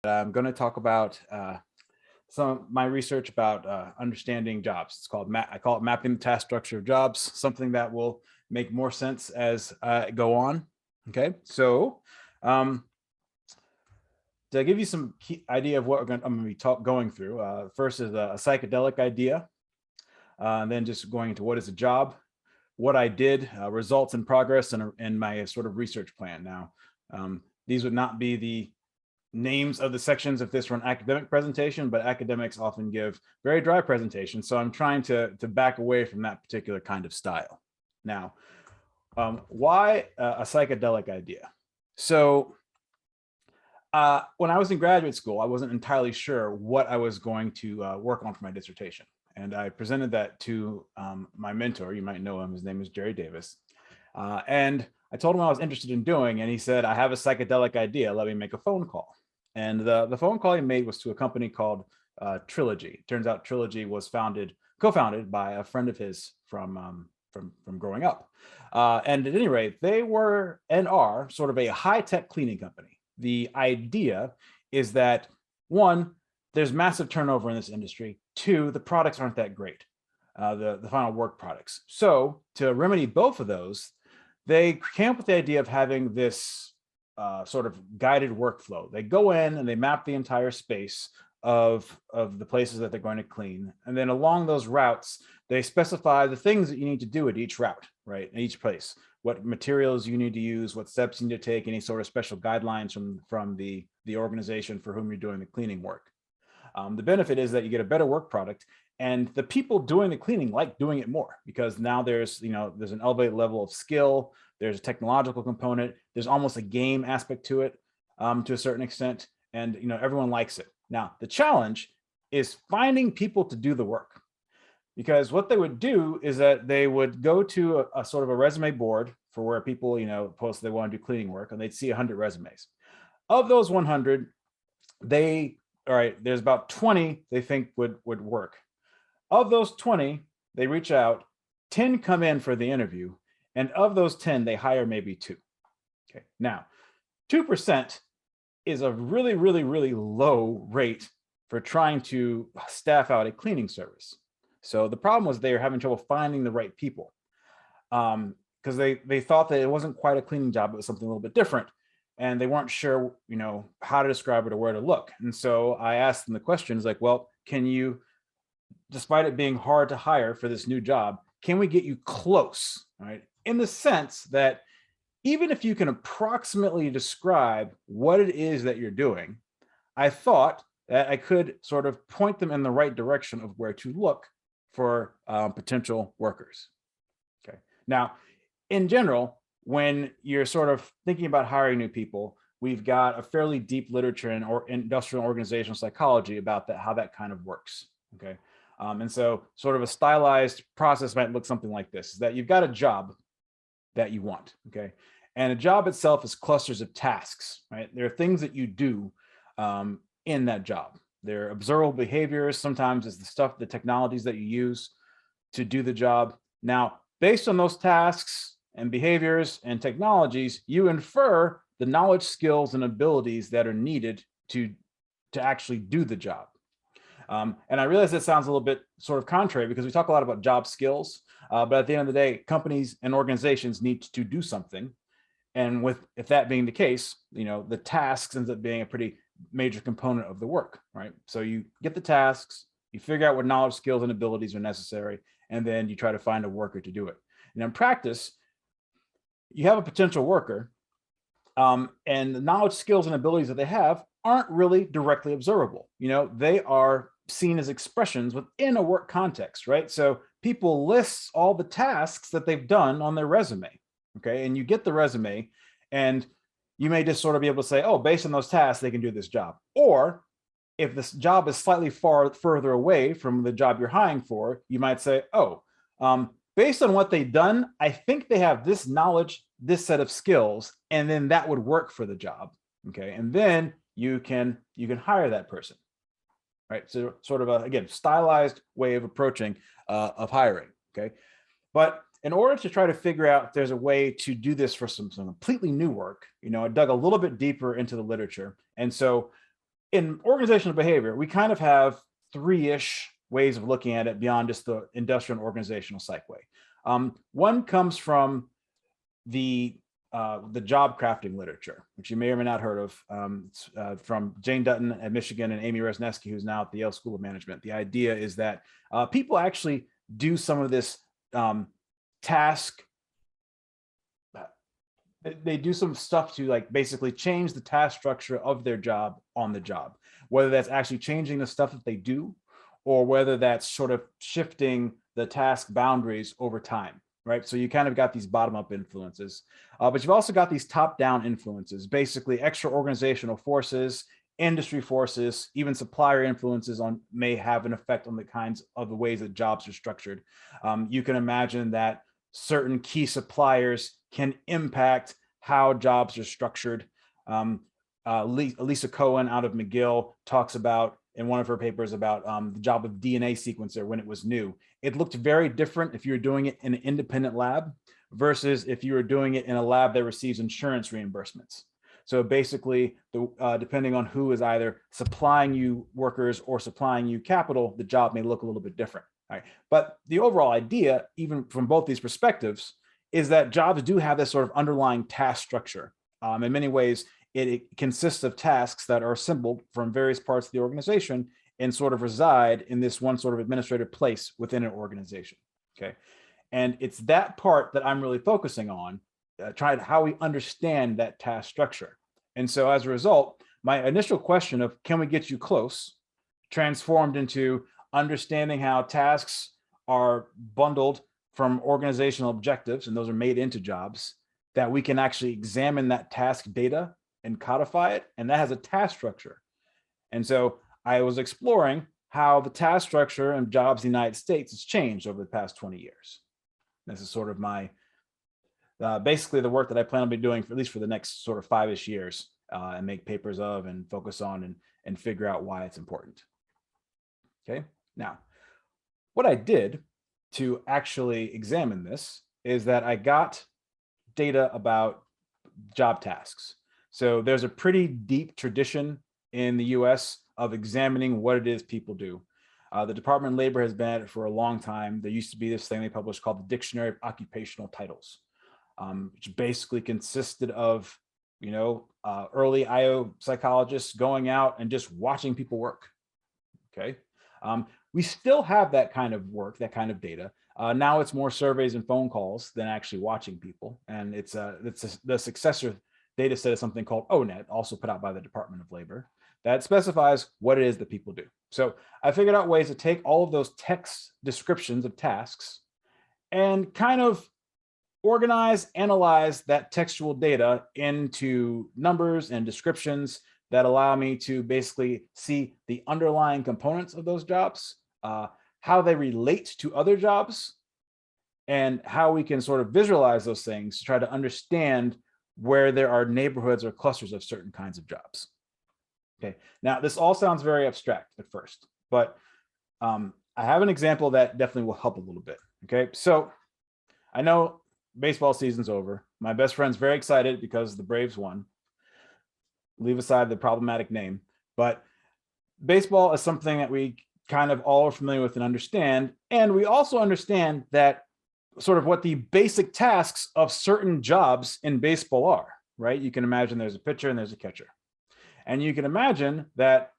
I'm going to talk about some of my research about understanding jobs. I call it mapping the task structure of jobs, something that will make more sense as I go on. Okay, so um, to give you some key idea of what I'm going to be going through, first is a psychedelic idea, and then just going into what is a job, what I did, results and progress, and my sort of research plan. Now, these would not be the names of the sections if this were an academic presentation, but academics often give very dry presentations. So I'm trying to back away from that particular kind of style. Now, why a psychedelic idea? So when I was in graduate school, I wasn't entirely sure what I was going to work on for my dissertation. And I presented that to my mentor. You might know him. His name is Jerry Davis. And I told him what I was interested in doing. And he said, I have a psychedelic idea. Let me make a phone call. And the phone call he made was to a company called Trilogy. It turns out Trilogy was co-founded by a friend of his from growing up. And at any rate, they were and are sort of a high-tech cleaning company. The idea is that, one, there's massive turnover in this industry. Two, the products aren't that great, the final work products. So to remedy both of those, they came up with the idea of having this sort of guided workflow. They go in and they map the entire space of the places that they're going to clean. And then along those routes, they specify the things that you need to do at each route, right? In each place, what materials you need to use, what steps you need to take, any sort of special guidelines from the organization for whom you're doing the cleaning work. The benefit is that you get a better work product, and the people doing the cleaning like doing it more because now there's an elevated level of skill, there's a technological component, there's almost a game aspect to it to a certain extent, and everyone likes it. Now, the challenge is finding people to do the work, because what they would do is that they would go to a sort of a resume board for where people post they want to do cleaning work, and they'd see 100 resumes. Of those 100, there's about 20 they think would work. Of those 20, they reach out, 10 come in for the interview, and of those 10, they hire maybe 2. Okay, now 2% is a really, really, really low rate for trying to staff out a cleaning service. So the problem was they were having trouble finding the right people because they thought that it wasn't quite a cleaning job, it was something a little bit different. And they weren't sure, how to describe it or where to look. And so I asked them the questions like, well, can you, despite it being hard to hire for this new job, can we get you close, right? In the sense that even if you can approximately describe what it is that you're doing, I thought that I could sort of point them in the right direction of where to look for potential workers. Okay. Now, in general, when you're sort of thinking about hiring new people, we've got a fairly deep literature in industrial organizational psychology about that, how that kind of works. Okay. And so sort of a stylized process might look something like this, is that you've got a job that you want. Okay. And a job itself is clusters of tasks, right? There are things that you do in that job. There are observable behaviors. Sometimes it's the technologies that you use to do the job. Now, based on those tasks and behaviors and technologies, you infer the knowledge, skills, and abilities that are needed to actually do the job. And I realize that sounds a little bit sort of contrary because we talk a lot about job skills, but at the end of the day, companies and organizations need to do something. And if that being the case, the tasks ends up being a pretty major component of the work, right? So you get the tasks, you figure out what knowledge, skills, and abilities are necessary, and then you try to find a worker to do it. And in practice, you have a potential worker, and the knowledge, skills, and abilities that they have aren't really directly observable. They are seen as expressions within a work context, right? So people list all the tasks that they've done on their resume, okay? And you get the resume, and you may just sort of be able to say, oh, based on those tasks, they can do this job. Or if this job is slightly further away from the job you're hiring for, you might say, oh, based on what they've done, I think they have this knowledge, this set of skills, and then that would work for the job. Okay. And then you can hire that person. Right. So sort of again, stylized way of approaching of hiring. Okay. But in order to try to figure out if there's a way to do this for some completely new work, I dug a little bit deeper into the literature. And so in organizational behavior, we kind of have three-ish ways of looking at it beyond just the industrial and organizational psych way. One comes from the job crafting literature, which you may or may not heard of, from Jane Dutton at Michigan and Amy Resnesky, who's now at the Yale School of Management. The idea is that people actually do some of this task. They do some stuff to like basically change the task structure of their job on the job, whether that's actually changing the stuff that they do, or whether that's sort of shifting the task boundaries over time, right? So you kind of got these bottom-up influences, but you've also got these top-down influences, basically extra organizational forces, industry forces, even supplier influences may have an effect on the kinds of the ways that jobs are structured. You can imagine that certain key suppliers can impact how jobs are structured. Lisa Cohen out of McGill talks about in one of her papers about the job of DNA sequencer when it was new. It looked very different if you were doing it in an independent lab versus if you were doing it in a lab that receives insurance reimbursements. So basically, depending on who is either supplying you workers or supplying you capital, the job may look a little bit different. Right? But the overall idea, even from both these perspectives, is that jobs do have this sort of underlying task structure. In many ways, it consists of tasks that are assembled from various parts of the organization and sort of reside in this one sort of administrative place within an organization. Okay, and it's that part that I'm really focusing on, trying how we understand that task structure. And so as a result, my initial question of can we get you close transformed into understanding how tasks are bundled from organizational objectives, and those are made into jobs, that we can actually examine that task data and codify it, and that has a task structure. And so I was exploring how the task structure in jobs in the United States has changed over the past 20 years. This is sort of my, basically the work that I plan on be doing for at least for the next sort of 5-ish years, and make papers of and focus on and figure out why it's important. Okay, now, what I did to actually examine this is that I got data about job tasks. So there's a pretty deep tradition in the US of examining what it is people do. The Department of Labor has been at it for a long time. There used to be this thing they published called the Dictionary of Occupational Titles, which basically consisted of, early IO psychologists going out and just watching people work. Okay. We still have that kind of work, that kind of data. Now it's more surveys and phone calls than actually watching people. And it's the successor data set is something called ONET, also put out by the Department of Labor, that specifies what it is that people do. So I figured out ways to take all of those text descriptions of tasks and kind of organize, analyze that textual data into numbers and descriptions that allow me to basically see the underlying components of those jobs, how they relate to other jobs, and how we can sort of visualize those things to try to understand where there are neighborhoods or clusters of certain kinds of jobs. Okay, now this all sounds very abstract at first, but I have an example that definitely will help a little bit. Okay, so I know baseball season's over. My best friend's very excited because the Braves won. Leave aside the problematic name, but baseball is something that we kind of all are familiar with and understand. And we also understand that sort of what the basic tasks of certain jobs in baseball are, right? You can imagine there's a pitcher and there's a catcher. And you can imagine that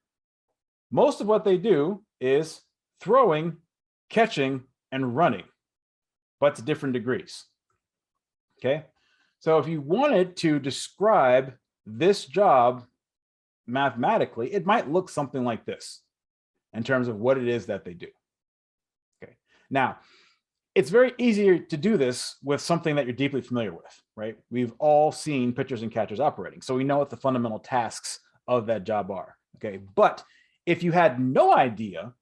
most of what they do is throwing, catching, and running, but to different degrees. Okay. So if you wanted to describe this job mathematically, it might look something like this in terms of what it is that they do. Okay. Now, it's very easier to do this with something that you're deeply familiar with, right? We've all seen pitchers and catchers operating, so we know what the fundamental tasks of that job are. Okay. But if you had no idea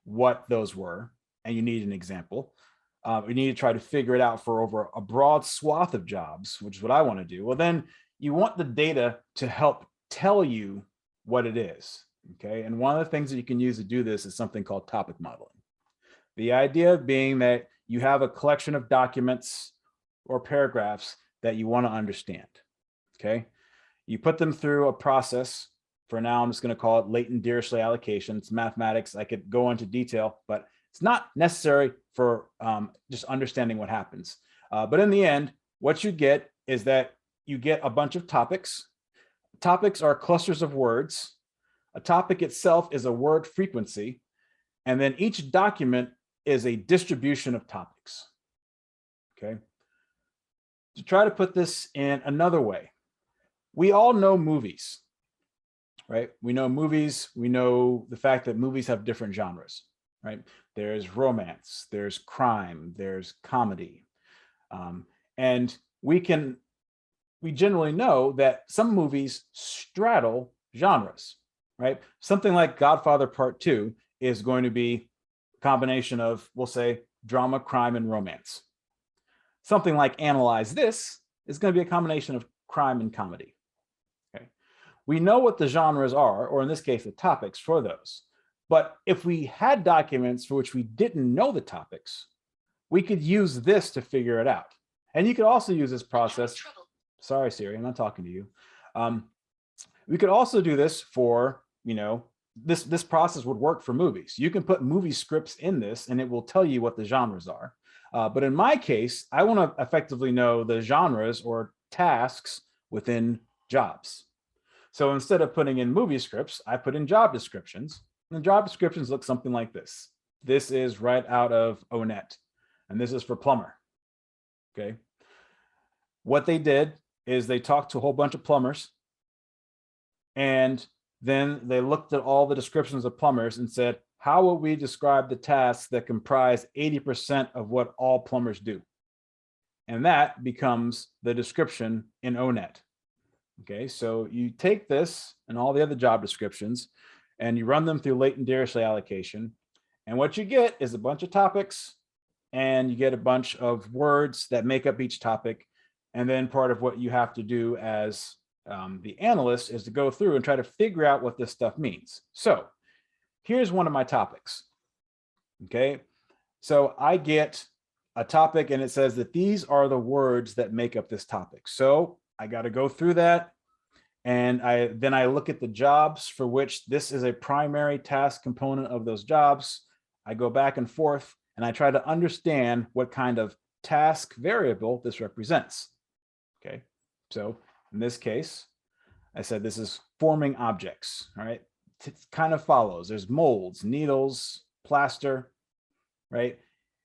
what those were and you need an example, you need to try to figure it out for over a broad swath of jobs, which is what I want to do. Well, then you want the data to help tell you what it is. Okay. And one of the things that you can use to do this is something called topic modeling. The idea being that you have a collection of documents or paragraphs that you want to understand. Okay. You put them through a process For now, I'm just going to call it latent Dirichlet allocation. It's mathematics. I could go into detail, but it's not necessary for just understanding what happens. But in the end, what you get is that you get a bunch of topics. Topics are clusters of words. A topic itself is a word frequency. And then each document is a distribution of topics. Okay. To try to put this in another way, we all know movies, right? We know movies. We know the fact that movies have different genres, right? There's romance, there's crime, there's comedy. And we generally know that some movies straddle genres, right? Something like Godfather Part 2 is going to be a combination of, we'll say, drama, crime, and romance. Something like Analyze This is going to be a combination of crime and comedy. Okay. We know what the genres are, or in this case, the topics for those. But if we had documents for which we didn't know the topics, we could use this to figure it out. And you could also use this process. Sorry, Siri, I'm not talking to you. We could also do this for, this process would work for movies. You can put movie scripts in this and it will tell you what the genres are. But in my case, I want to effectively know the genres or tasks within jobs. So instead of putting in movie scripts, I put in job descriptions. And the job descriptions look something like this. This is right out of O-Net, and this is for plumber. Okay. What they did is they talked to a whole bunch of plumbers, and then they looked at all the descriptions of plumbers and said, how will we describe the tasks that comprise 80% of what all plumbers do? And that becomes the description in O-Net. Okay, so you take this and all the other job descriptions and you run them through latent Dirichlet allocation. And what you get is a bunch of topics, and you get a bunch of words that make up each topic. And then part of what you have to do as the analyst is to go through and try to figure out what this stuff means. So here's one of my topics. Okay, so I get a topic and it says that these are the words that make up this topic. So I got to go through that. And then I look at the jobs for which this is a primary task component of those jobs. I go back and forth and I try to understand what kind of task variable this represents. Okay, so in this case, I said this is forming objects. All right, it kind of follows. There's molds, needles, plaster, right?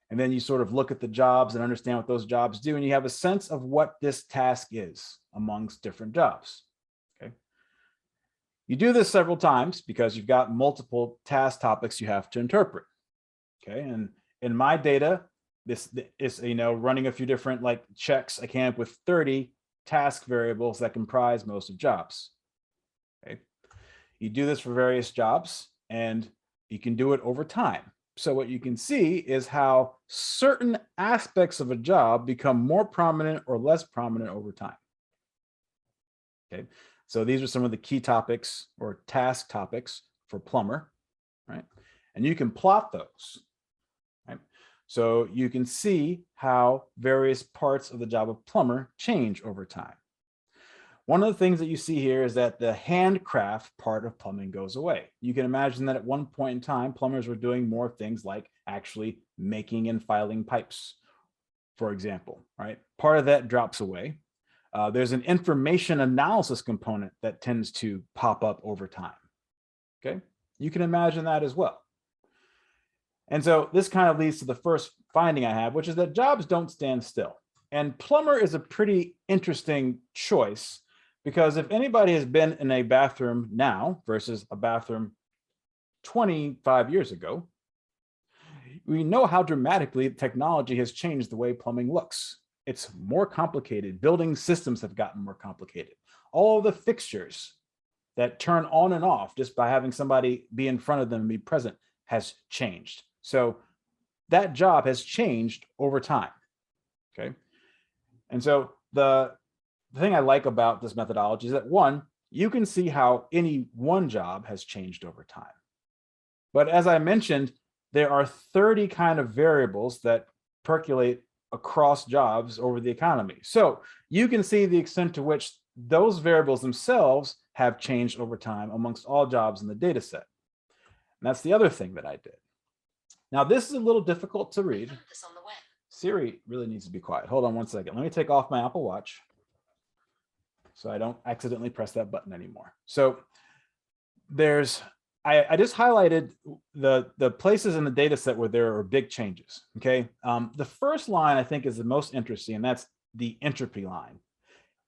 And then you sort of look at the jobs and understand what those jobs do, and you have a sense of what this task is amongst different jobs. Okay, you do this several times because you've got multiple task topics you have to interpret. Okay, and in my data, this is running a few different checks. I came up with 30 task variables that comprise most of jobs. Okay, you do this for various jobs, and you can do it over time. So what you can see is how certain aspects of a job become more prominent or less prominent over time. Okay, so these are some of the key topics or task topics for plumber, right? And you can plot those, right? So you can see how various parts of the job of plumber change over time. One of the things that you see here is that the handcraft part of plumbing goes away. You can imagine that at one point in time, plumbers were doing more things like actually making and filing pipes, for example, right? Part of that drops away. There's an information analysis component that tends to pop up over time. Okay, you can imagine that as well. And so this kind of leads to the first finding I have, which is that jobs don't stand still. And plumber is a pretty interesting choice, because if anybody has been in a bathroom now versus a bathroom 25 years ago, we know how dramatically technology has changed the way plumbing looks. It's more complicated. Building systems have gotten more complicated. All of the fixtures that turn on and off just by having somebody be in front of them and be present has changed. So that job has changed over time. Okay. And so the thing I like about this methodology is that, one, you can see how any one job has changed over time. But as I mentioned, there are 30 kind of variables that percolate across jobs over the economy. So you can see the extent to which those variables themselves have changed over time amongst all jobs in the data set. And that's the other thing that I did. Now, this is a little difficult to read. Siri really needs to be quiet. Hold on one second. Let me take off my Apple Watch so I don't accidentally press that button anymore. So I just highlighted the places in the data set where there are big changes, okay? The first line I think is the most interesting, and that's the entropy line.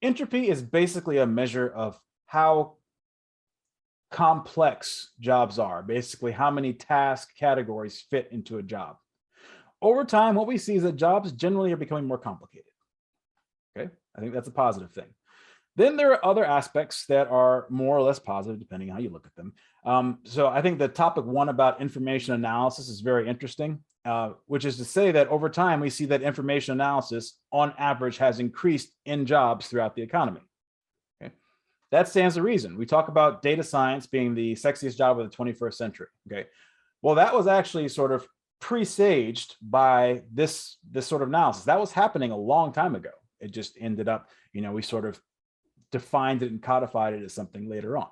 Entropy is basically a measure of how complex jobs are, basically how many task categories fit into a job. Over time, what we see is that jobs generally are becoming more complicated. Okay, I think that's a positive thing. Then there are other aspects that are more or less positive, depending on how you look at them. So I think the topic one about information analysis is very interesting, which is to say that over time, we see that information analysis on average has increased in jobs throughout the economy. Okay, that stands to reason. We talk about data science being the sexiest job of the 21st century. Okay, well, that was actually sort of presaged by this sort of analysis. That was happening a long time ago. It just ended up, we sort of defined it and codified it as something later on.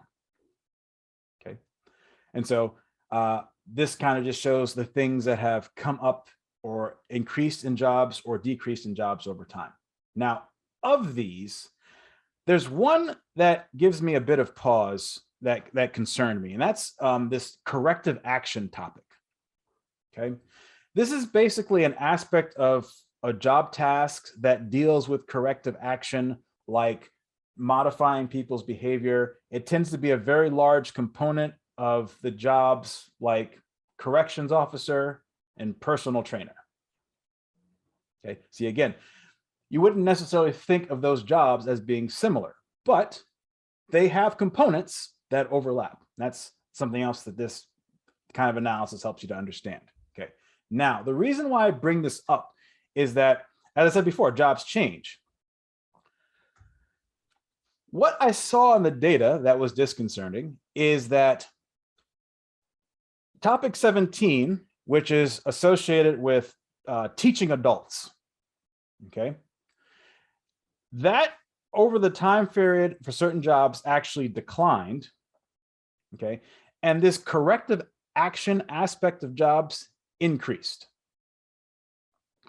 Okay, and so this kind of just shows the things that have come up or increased in jobs or decreased in jobs over time. Now, of these, there's one that gives me a bit of pause that concerned me, and that's this corrective action topic. Okay, this is basically an aspect of a job task that deals with corrective action, like modifying people's behavior. It tends to be a very large component of the jobs, like corrections officer and personal trainer. Okay, see, again, you wouldn't necessarily think of those jobs as being similar, but they have components that overlap. That's something else that this kind of analysis helps you to understand. Okay, now the reason why I bring this up is that, as I said before, jobs change. What I saw in the data that was disconcerting is that topic 17, which is associated with teaching adults, okay, that over the time period for certain jobs actually declined, okay, and this corrective action aspect of jobs increased,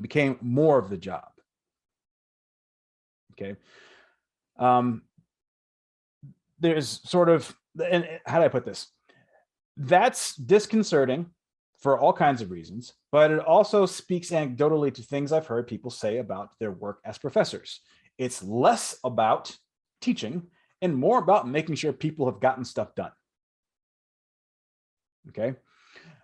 became more of the job, okay. There's sort of, and how do I put this? That's disconcerting for all kinds of reasons, but it also speaks anecdotally to things I've heard people say about their work as professors. It's less about teaching and more about making sure people have gotten stuff done. Okay.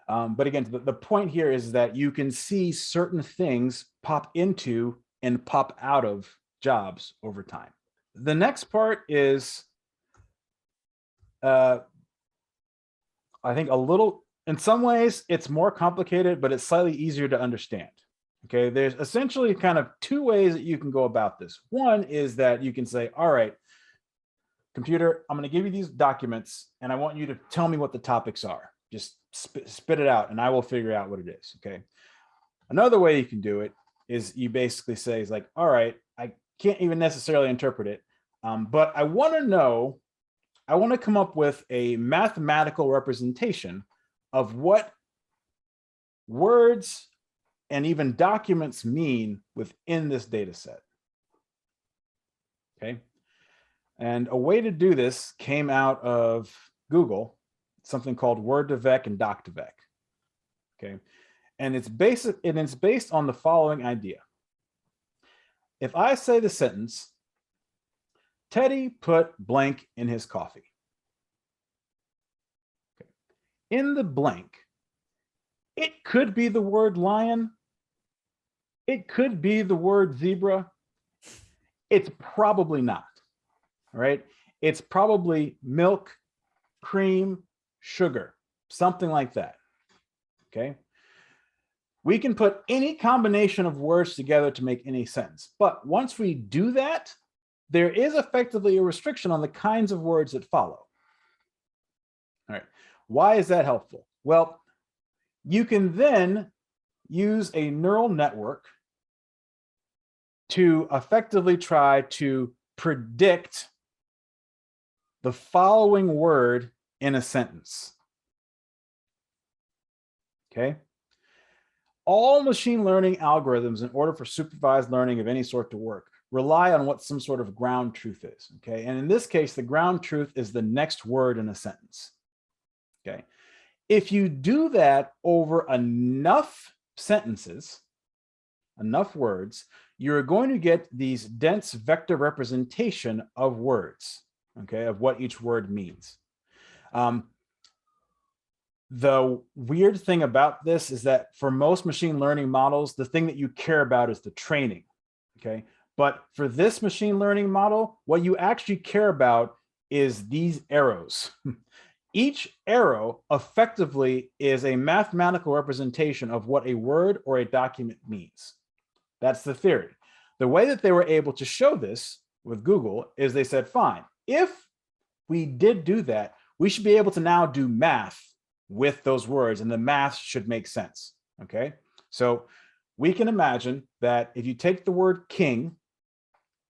But again, the point here is that you can see certain things pop into and pop out of jobs over time. The next part is, I think in some ways it's more complicated, but it's slightly easier to understand. Okay, there's essentially kind of two ways that you can go about this. One is that you can say, all right, computer, I'm going to give you these documents and I want you to tell me what the topics are. Just spit it out and I will figure out what it is. Okay. Another way you can do it is you basically say, it's like, all right, I can't even necessarily interpret it, but I want to come up with a mathematical representation of what words and even documents mean within this data set. Okay. And a way to do this came out of Google, something called Word2Vec and Doc2Vec. Okay. And it's based on the following idea. If I say the sentence, Teddy put blank in his coffee. Okay. In the blank, it could be the word lion. It could be the word zebra. It's probably not. All right. It's probably milk, cream, sugar, something like that. Okay. We can put any combination of words together to make any sentence. But once we do that, there is effectively a restriction on the kinds of words that follow. All right. Why is that helpful? Well, you can then use a neural network to effectively try to predict the following word in a sentence. Okay. All machine learning algorithms, in order for supervised learning of any sort to work, rely on what some sort of ground truth is. Okay. And in this case, the ground truth is the next word in a sentence. Okay. If you do that over enough sentences, enough words, you're going to get these dense vector representation of words, okay, of what each word means. The weird thing about this is that for most machine learning models, the thing that you care about is the training, okay? But for this machine learning model, what you actually care about is these arrows. Each arrow effectively is a mathematical representation of what a word or a document means. That's the theory. The way that they were able to show this with Google is they said, fine, if we did do that, we should be able to now do math with those words, and the math should make sense, okay? So we can imagine that if you take the word king,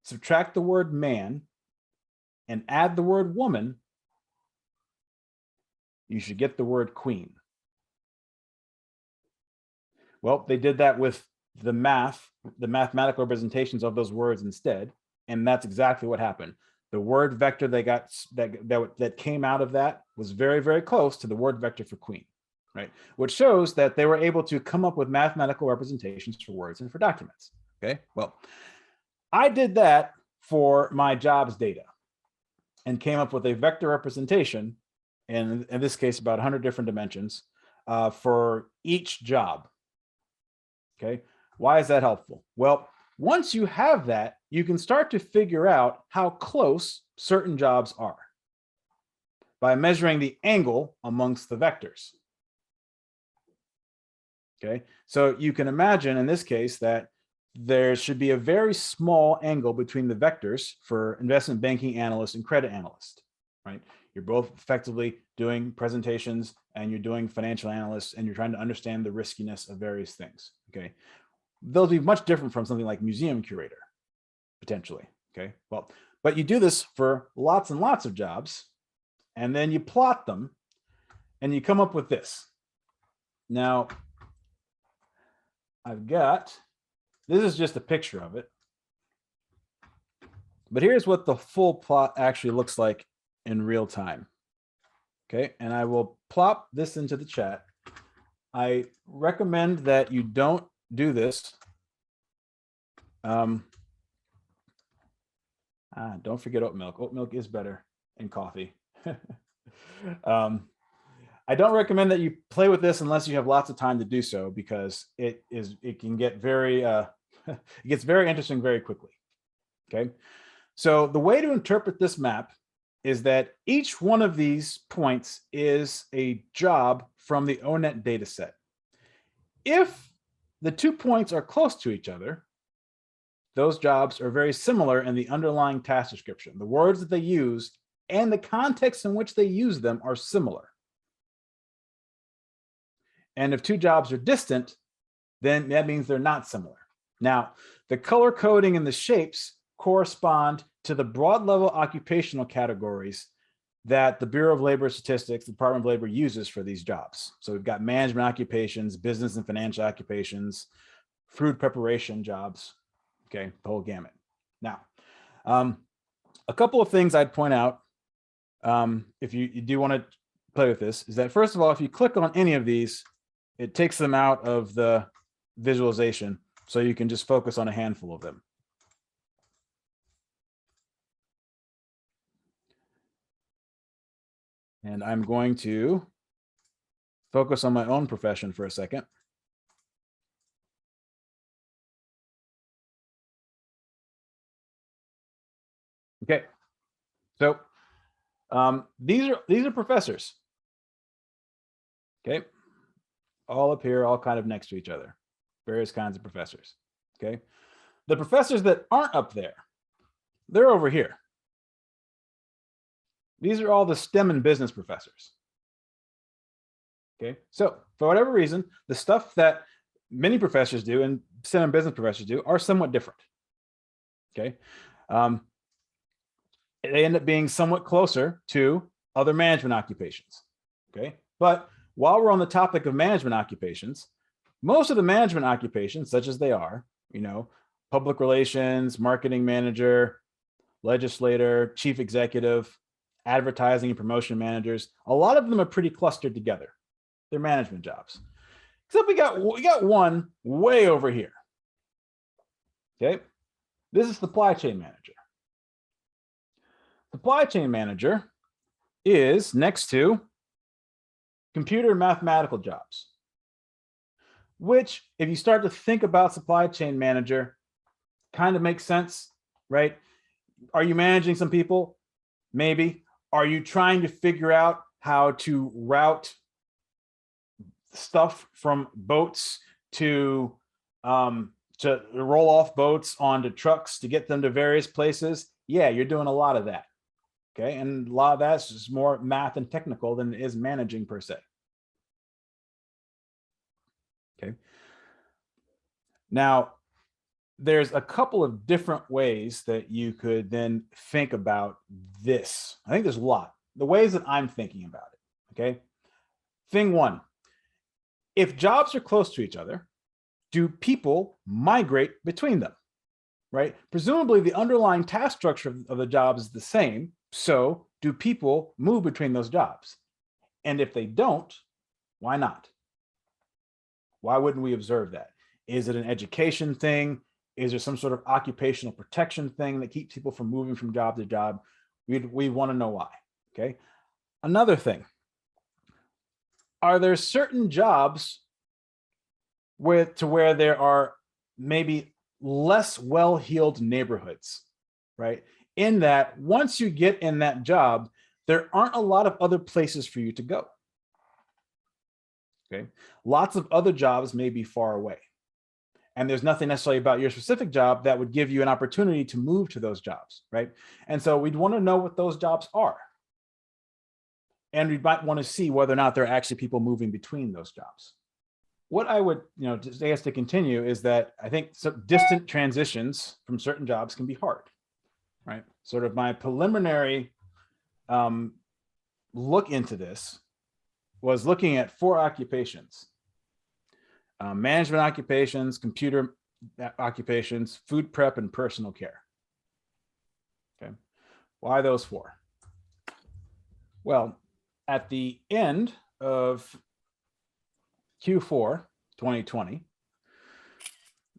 subtract the word man, and add the word woman, you should get the word queen. Well, they did that with the mathematical representations of those words instead, and that's exactly what happened. The word vector they got that came out of that was very, very close to the word vector for queen, right? Which shows that they were able to come up with mathematical representations for words and for documents, okay? Well, I did that for my jobs data and came up with a vector representation, and in this case, about 100 different dimensions for each job, okay? Why is that helpful? Well, once you have that, you can start to figure out how close certain jobs are by measuring the angle amongst the vectors. Okay, so you can imagine in this case that there should be a very small angle between the vectors for investment banking analyst and credit analyst, right? You're both effectively doing presentations and you're doing financial analysts and you're trying to understand the riskiness of various things, okay? They'll be much different from something like museum curator, potentially, okay? Well, but you do this for lots and lots of jobs, and then you plot them, and you come up with this. Now, this is just a picture of it, but here's what the full plot actually looks like in real time, okay? And I will plop this into the chat. I recommend that you don't do this. Don't forget oat milk. Oat milk is better in coffee. I don't recommend that you play with this unless you have lots of time to do so, because it can get very it gets very interesting very quickly. Okay, so the way to interpret this map is that each one of these points is a job from the ONet data set. If the 2 points are close to each other, those jobs are very similar in the underlying task description. The words that they use and the context in which they use them are similar. And if 2 jobs are distant, then that means they're not similar. Now, the color coding and the shapes correspond to the broad level occupational categories that the Bureau of Labor Statistics, the Department of Labor, uses for these jobs. So we've got management occupations, business and financial occupations, food preparation jobs, okay, the whole gamut. Now, a couple of things I'd point out, if you do want to play with this, is that first of all, if you click on any of these, it takes them out of the visualization, so you can just focus on a handful of them. And I'm going to focus on my own profession for a second. Okay, so these are professors. Okay, all up here, all kind of next to each other, various kinds of professors. Okay, the professors that aren't up there, they're over here. These are all the STEM and business professors. Okay, so for whatever reason, the stuff that many professors do and STEM and business professors do are somewhat different. Okay, they end up being somewhat closer to other management occupations. Okay. But while we're on the topic of management occupations, most of the management occupations, such as they are, public relations, marketing manager, legislator, chief executive, advertising and promotion managers, a lot of them are pretty clustered together. They're management jobs. Except we got one way over here. Okay. This is supply chain manager. Supply chain manager is next to computer and mathematical jobs, which, if you start to think about supply chain manager, kind of makes sense, right? Are you managing some people? Maybe. Are you trying to figure out how to route stuff from boats to roll off boats onto trucks to get them to various places? Yeah, you're doing a lot of that. Okay, and a lot of that's just more math and technical than it is managing per se. Okay. Now, there's a couple of different ways that you could then think about this. I think there's a lot. The ways that I'm thinking about it. Okay. Thing one, if jobs are close to each other, do people migrate between them? Right? Presumably the underlying task structure of the job is the same. So do people move between those jobs? And if they don't, why not? Why wouldn't we observe that? Is it an education thing? Is there some sort of occupational protection thing that keeps people from moving from job to job? We want to know why. Okay. Another thing, are there certain jobs where there are maybe less well-heeled neighborhoods, right? In that once you get in that job, there aren't a lot of other places for you to go. Okay. Lots of other jobs may be far away. And there's nothing necessarily about your specific job that would give you an opportunity to move to those jobs, right? And so we'd want to know what those jobs are. And we might want to see whether or not there are actually people moving between those jobs. What I would, just I guess to continue is that I think some distant transitions from certain jobs can be hard, right? Sort of my preliminary look into this was looking at 4 occupations: management occupations, computer occupations, food prep, and personal care. Okay, why those 4? Well, at the end of Q4 2020,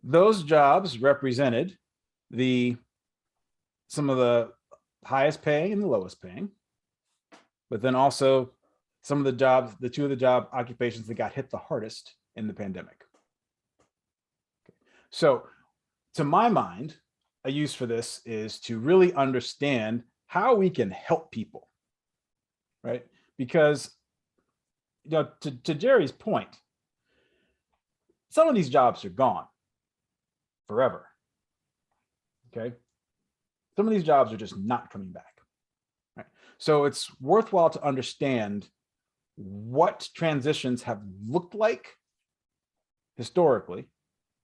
those jobs represented some of the highest paying and the lowest paying, but then also some of the jobs, the 2 of the job occupations that got hit the hardest in the pandemic. So to my mind, a use for this is to really understand how we can help people, right? Because, to Jerry's point, some of these jobs are gone forever. Okay. Some of these jobs are just not coming back. Right? So it's worthwhile to understand what transitions have looked like historically,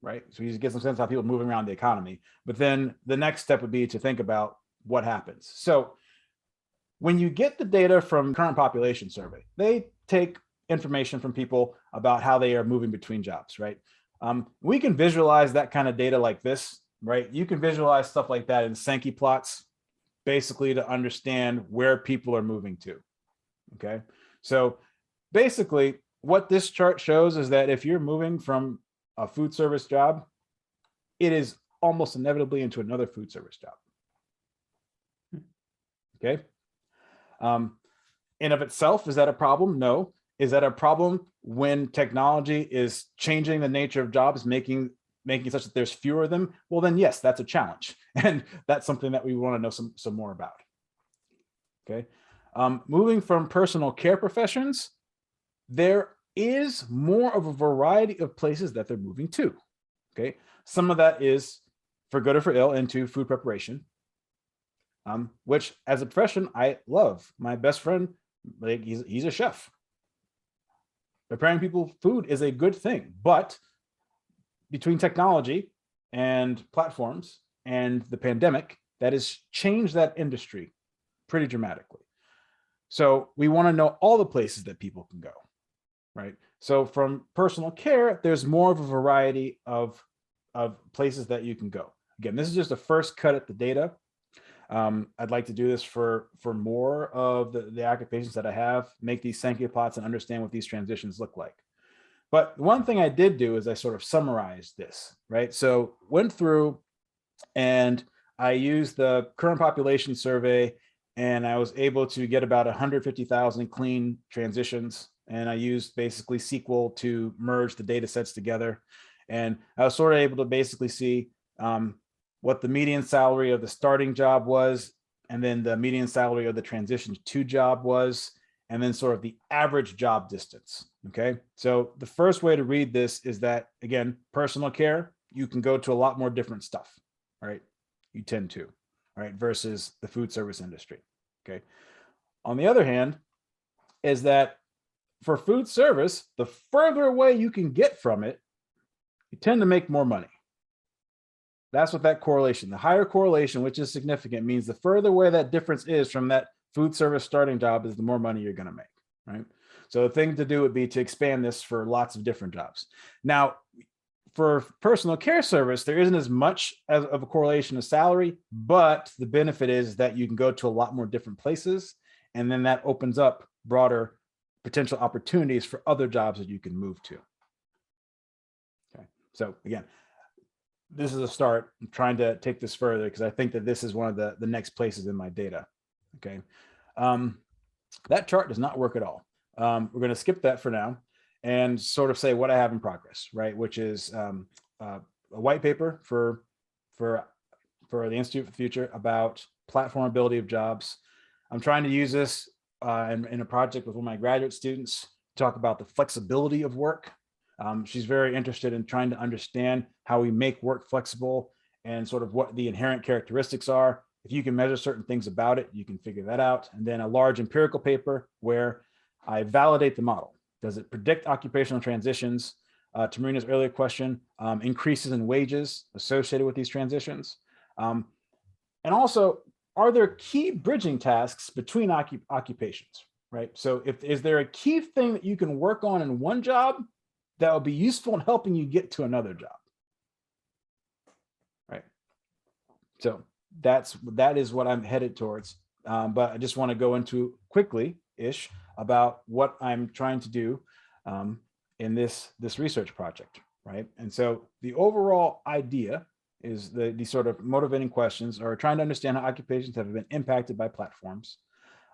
right? So you get some sense of how people moving around the economy. But then the next step would be to think about what happens. So when you get the data from current population survey, they take information from people about how they are moving between jobs, right? We can visualize that kind of data like this, right? You can visualize stuff like that in Sankey plots, basically to understand where people are moving to, okay? So basically what this chart shows is that if you're moving from a food service job, it is almost inevitably into another food service job, okay? In of itself, is that a problem? No. Is that a problem when technology is changing the nature of jobs, making it such that there's fewer of them? Well, then yes, that's a challenge. And that's something that we want to know some more about. Okay. Moving from personal care professions, there is more of a variety of places that they're moving to. Okay. Some of that is for good or for ill into food preparation, which as a profession, I love. My best friend, he's a chef. Preparing people food is a good thing, but between technology and platforms and the pandemic, that has changed that industry pretty dramatically. So we want to know all the places that people can go, right? So from personal care, there's more of a variety of places that you can go. Again, this is just a first cut at the data. I'd like to do this for more of the occupations that I have, make these Sankey plots and understand what these transitions look like. But one thing I did do is I sort of summarized this, right? So went through and I used the current population survey, and I was able to get about 150,000 clean transitions. And I used basically SQL to merge the data sets together. And I was sort of able to basically see what the median salary of the starting job was, and then the median salary of the transition to job was, and then sort of the average job distance. Okay. So the first way to read this is that, again, personal care, you can go to a lot more different stuff, right? You tend to, right? Versus the food service industry. Okay. On the other hand, is that for food service, the further away you can get from it, you tend to make more money. That's what that correlation, the higher correlation, which is significant, means the further away that difference is from that food service starting job is the more money you're going to make, right? So the thing to do would be to expand this for lots of different jobs. Now, for personal care service, there isn't as much of a correlation to salary, but the benefit is that you can go to a lot more different places, and then that opens up broader potential opportunities for other jobs that you can move to. Okay, so again, this is a start. I'm trying to take this further because I think that this is one of the next places in my data. Okay. That chart does not work at all. We're going to skip that for now and sort of say what I have in progress, right? Which is a white paper for the Institute for the Future about platformability of jobs. I'm trying to use this in a project with one of my graduate students to talk about the flexibility of work. She's very interested in trying to understand how we make work flexible and sort of what the inherent characteristics are. If you can measure certain things about it, you can figure that out. And then a large empirical paper where I validate the model. Does it predict occupational transitions? To Marina's earlier question, increases in wages associated with these transitions. And also, are there key bridging tasks between occupations, right? So is there a key thing that you can work on in one job that will be useful in helping you get to another job, right? So that is what I'm headed towards. But I just want to go into quickly-ish about what I'm trying to do in this research project, right? And so the overall idea is the sort of motivating questions are trying to understand how occupations have been impacted by platforms.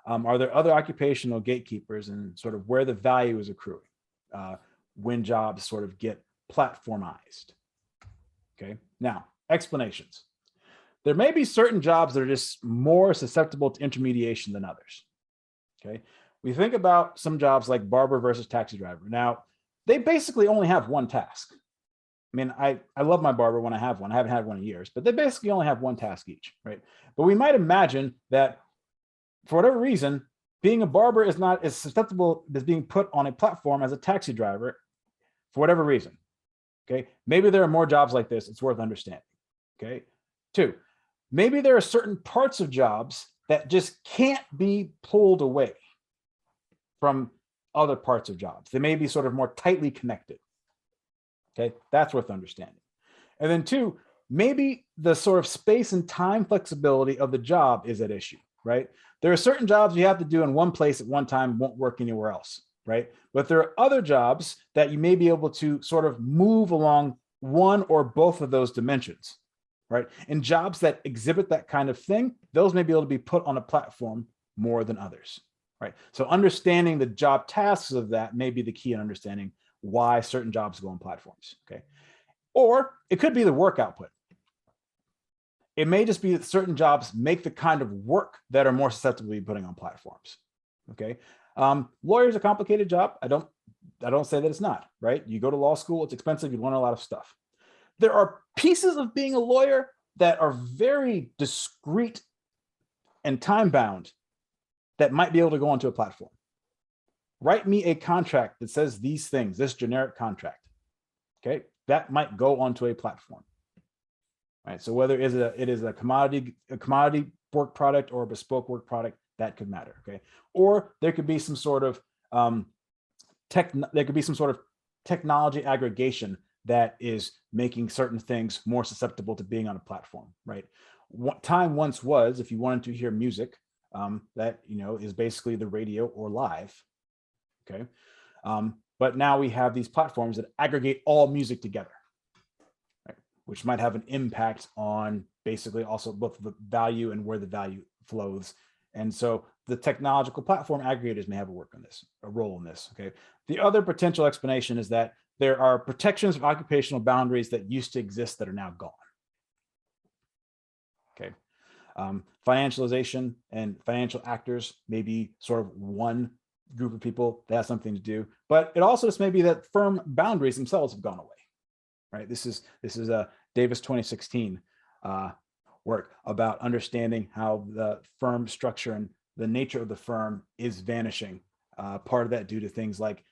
Are there other occupational gatekeepers and sort of where the value is accruing when jobs sort of get platformized? Okay, now explanations. There may be certain jobs that are just more susceptible to intermediation than others. Okay, we think about some jobs like barber versus taxi driver. Now, they basically only have one task. I mean, I love my barber when I have one. I haven't had one in years, but they basically only have one task each, right? But we might imagine that for whatever reason, being a barber is not as susceptible as being put on a platform as a taxi driver for whatever reason. Okay, maybe there are more jobs like this. It's worth understanding. Okay, 2, maybe there are certain parts of jobs that just can't be pulled away from other parts of jobs. They may be sort of more tightly connected. Okay, that's worth understanding. And then 2, maybe the sort of space and time flexibility of the job is at issue, right? There are certain jobs you have to do in one place at one time, won't work anywhere else, right? But there are other jobs that you may be able to sort of move along one or both of those dimensions, right? And jobs that exhibit that kind of thing, those may be able to be put on a platform more than others, right? So understanding the job tasks of that may be the key in understanding why certain jobs go on platforms, okay? Or it could be the work output. It may just be that certain jobs make the kind of work that are more susceptible to be putting on platforms, okay? Lawyer is a complicated job. I don't say that it's not, right? You go to law school, it's expensive, you learn a lot of stuff. There are pieces of being a lawyer that are very discrete and time-bound that might be able to go onto a platform. Write me a contract that says these things, this generic contract, okay? That might go onto a platform, right? So whether it is a commodity work product or a bespoke work product, that could matter. Okay. Or there could be some sort of technology aggregation that is making certain things more susceptible to being on a platform, right? What time once was, if you wanted to hear music, that is basically the radio or live. Okay. But now we have these platforms that aggregate all music together, right? Which might have an impact on basically also both the value and where the value flows. And so the technological platform aggregators may have a role in this. Okay. The other potential explanation is that there are protections of occupational boundaries that used to exist that are now gone. Okay. Financialization and financial actors may be sort of one group of people that has something to do, but it also just may be that firm boundaries themselves have gone away, right? This is a Davis 2016 work about understanding how the firm structure and the nature of the firm is vanishing. Part of that due to things like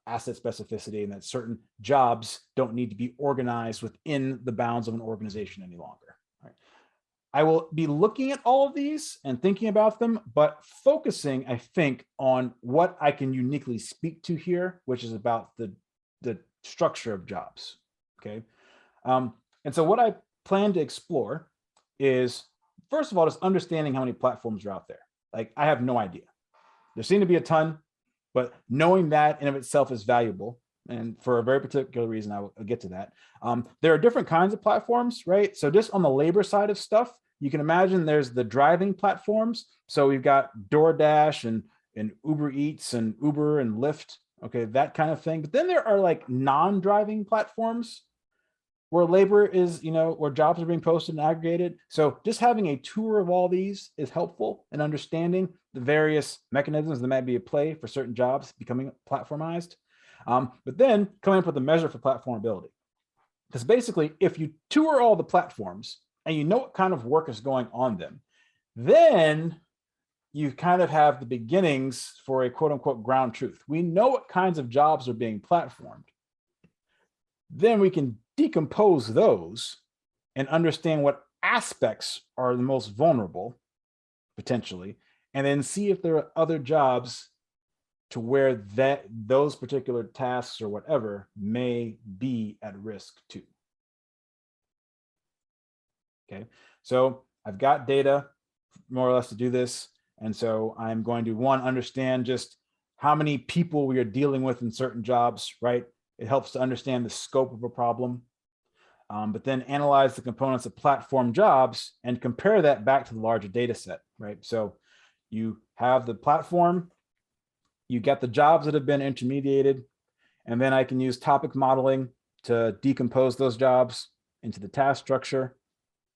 asset specificity, and that certain jobs don't need to be organized within the bounds of an organization any longer. Right? I will be looking at all of these and thinking about them, but focusing, I think, on what I can uniquely speak to here, which is about the structure of jobs. Okay. And so what I plan to explore is, first of all, just understanding how many platforms are out there. Like, I have no idea. There seem to be a ton, but knowing that in of itself is valuable. And for a very particular reason, I'll get to that. There are different kinds of platforms, right? So just on the labor side of stuff, you can imagine there's the driving platforms. So we've got DoorDash and Uber Eats and Uber and Lyft, okay, that kind of thing. But then there are like non-driving platforms where labor is, where jobs are being posted and aggregated. So just having a tour of all these is helpful in understanding the various mechanisms that might be at play for certain jobs becoming platformized. But then coming up with a measure for platformability. Because basically, if you tour all the platforms and you know what kind of work is going on them, then you kind of have the beginnings for a quote unquote ground truth. We know what kinds of jobs are being platformed. Then we can decompose those and understand what aspects are the most vulnerable, potentially, and then see if there are other jobs to where those particular tasks or whatever may be at risk too. Okay, so I've got data more or less to do this. And so I'm going to, one, understand just how many people we are dealing with in certain jobs, right? It helps to understand the scope of a problem, but then analyze the components of platform jobs and compare that back to the larger data set, right? So you have the platform, you get the jobs that have been intermediated, and then I can use topic modeling to decompose those jobs into the task structure,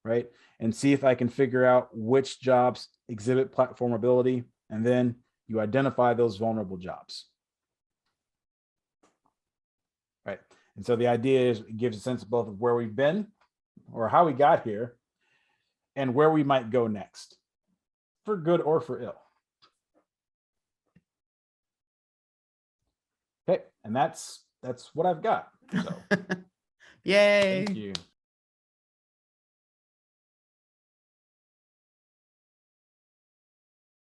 right? And see if I can figure out which jobs exhibit platformability, and then you identify those vulnerable jobs. Right. And so the idea is it gives a sense of both of where we've been or how we got here and where we might go next, for good or for ill. Okay. And that's what I've got. So Yay. thank you.